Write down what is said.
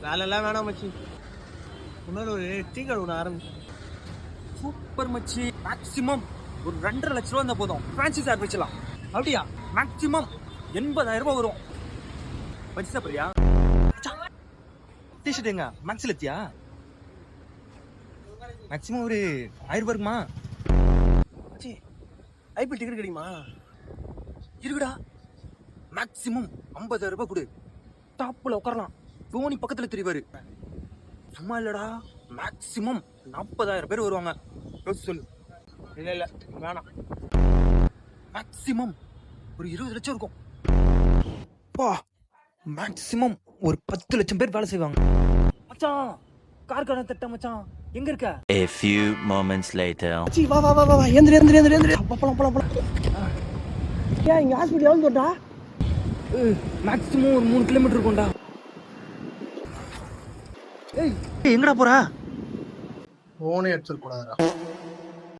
வேலைலாம் வேணாம் மச்சி. முன்னாடி ஒரு டீ கடை ஒன்று ஆரம்பிச்சு. சூப்பர் மச்சி. மேக்ஸிமம் ஒரு 2.5 லட்ச ரூபா இருந்தால் போதும். ஃப்ரான்ச்சைஸ் ஆரம்பிச்சலாம். அப்படியா? மேக்ஸிமம் 80,000 ரூபாய் வரும். மச்சி சாப்பிட்றியா? டிஷர்ட் எங்க மேக்ஸில் எத்தியா? மேக்ஸிமம் ஒரு 1000 ரூபாய் இருக்குமா? மச்சி ஐபிஎல் டிக்கெட் கிடைக்குமா? இருக்குடா. மேக்ஸிமம் 50,000 ரூபாய் கொடு. டாப்ல உட்காரலாம். தோனி பக்கத்துல தெரிவாரு. சும்மா இல்லடா, மேக்ஸிமம் 40,000 பேர் வருவாங்க. சொல்லு. இல்லை வேணாம். மேக்ஸிமம் ஒரு 20 லட்சம் இருக்கும். மேக்ஸிமம் ஒரு 10 லட்சம் பேர் வேலை செய்வாங்க. மச்சான் கார்கான தட்ட மச்சான் எங்க இருக்க? A few moments later. மச்சி வா வா வா வா ஏந்திரு. போலாம். ஏன் இங்க ஹாஸ்பிட்டல் எவ்வளோ தோட்டா? மேக்ஸிமம் ஒரு 3 கிலோமீட்டர் இருக்கும்டா. ஏய் எங்கடா போற? போனே எடுத்துக்கூடாதுடா.